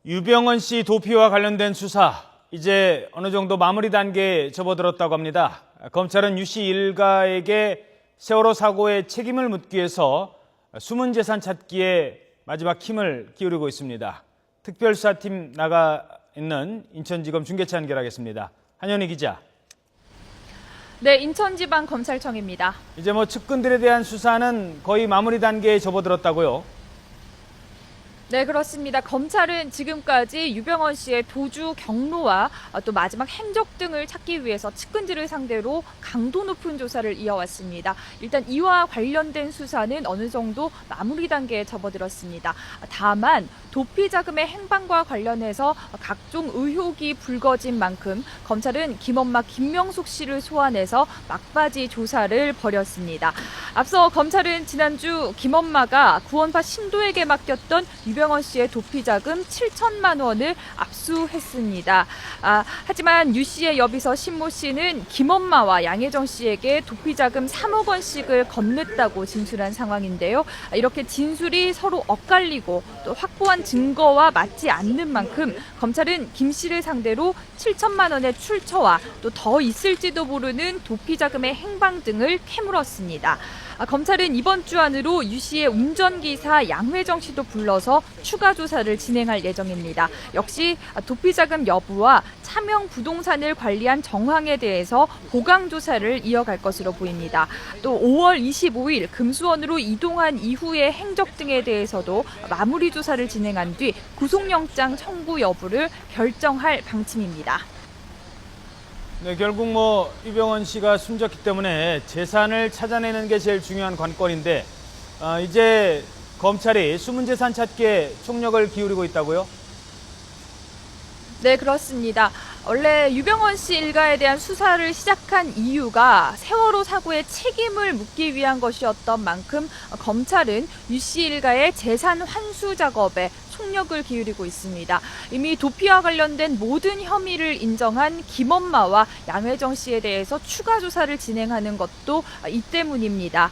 유병헌 씨 도피와 관련된 수사, 이제 어느 정도 마무리 단계에 접어들었다고 합니다. 검찰은 유 씨 일가에게 세월호 사고의 책임을 묻기 위해서 숨은 재산 찾기에 마지막 힘을 기울이고 있습니다. 특별수사팀 나가 있는 인천지검 중계차 연결하겠습니다. 한현희 기자. 네, 인천지방검찰청입니다. 이제 측근들에 대한 수사는 거의 마무리 단계에 접어들었다고요? 네, 그렇습니다. 검찰은 지금까지 유병헌 씨의 도주 경로와 또 마지막 행적 등을 찾기 위해서 측근들을 상대로 강도 높은 조사를 이어왔습니다. 일단 이와 관련된 수사는 어느 정도 마무리 단계에 접어들었습니다. 다만 도피 자금의 행방과 관련해서 각종 의혹이 불거진 만큼 검찰은 김엄마 김명숙 씨를 소환해서 막바지 조사를 벌였습니다. 앞서 검찰은 지난주 김엄마가 구원파 신도에게 맡겼던 유병헌 씨의 도피 자금 7천만 원을 압수했습니다. 하지만 유 씨의 여비서 신모 씨는 김엄마와 양혜정 씨에게 도피 자금 3억 원씩을 건넸다고 진술한 상황인데요. 이렇게 진술이 서로 엇갈리고 또 확보한 증거와 맞지 않는 만큼 검찰은 김 씨를 상대로 7천만 원의 출처와 또 더 있을지도 모르는 도피 자금의 행방 등을 캐물었습니다. 검찰은 이번 주 안으로 유 씨의 운전기사 양회정 씨도 불러서 추가 조사를 진행할 예정입니다. 역시 도피 자금 여부와 차명 부동산을 관리한 정황에 대해서 보강 조사를 이어갈 것으로 보입니다. 또 5월 25일 금수원으로 이동한 이후의 행적 등에 대해서도 마무리 조사를 진행한 뒤 구속영장 청구 여부를 결정할 방침입니다. 네, 결국 유병헌 씨가 숨졌기 때문에 재산을 찾아내는 게 제일 중요한 관건인데 이제 검찰이 숨은 재산 찾기에 총력을 기울이고 있다고요? 네, 그렇습니다. 원래 유병헌 씨 일가에 대한 수사를 시작한 이유가 세월호 사고의 책임을 묻기 위한 것이었던 만큼 검찰은 유 씨 일가의 재산 환수 작업에 총력을 기울이고 있습니다. 이미 도피와 관련된 모든 혐의를 인정한 김엄마와 양혜정 씨에 대해서 추가 조사를 진행하는 것도 이 때문입니다.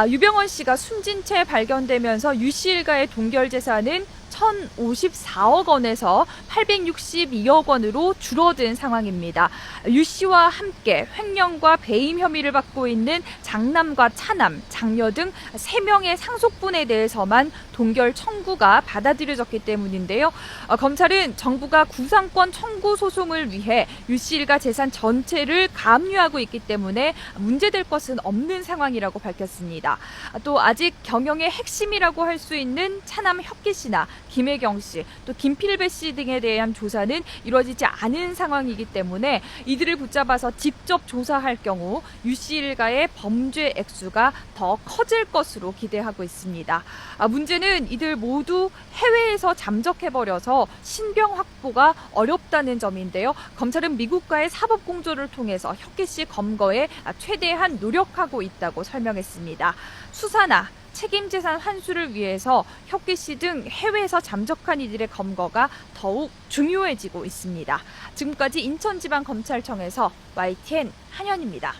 유병헌 씨가 숨진 채 발견되면서 유 씨 일가의 동결 재산은 1,054억 원에서 862억 원으로 줄어든 상황입니다. 유 씨와 함께 횡령과 배임 혐의를 받고 있는 장남과 차남, 장녀 등 3명의 상속분에 대해서만 동결 청구가 받아들여졌기 때문인데요. 검찰은 정부가 구상권 청구 소송을 위해 유 씨 일가 재산 전체를 가압류하고 있기 때문에 문제될 것은 없는 상황이라고 밝혔습니다. 또 아직 경영의 핵심이라고 할 수 있는 차남 혁기 씨나 김혜경 씨, 또 김필배 씨 등에 대한 조사는 이루어지지 않은 상황이기 때문에 이들을 붙잡아서 직접 조사할 경우 유 씨 일가의 범죄 액수가 더 커질 것으로 기대하고 있습니다. 문제는 이들 모두 해외에서 잠적해버려서 신병 확보가 어렵다는 점인데요. 검찰은 미국과의 사법 공조를 통해서 혁기 씨 검거에 최대한 노력하고 있다고 설명했습니다. 수사나 책임재산 환수를 위해서 혁기 씨 등 해외에서 잠적한 이들의 검거가 더욱 중요해지고 있습니다. 지금까지 인천지방검찰청에서 YTN 한현입니다.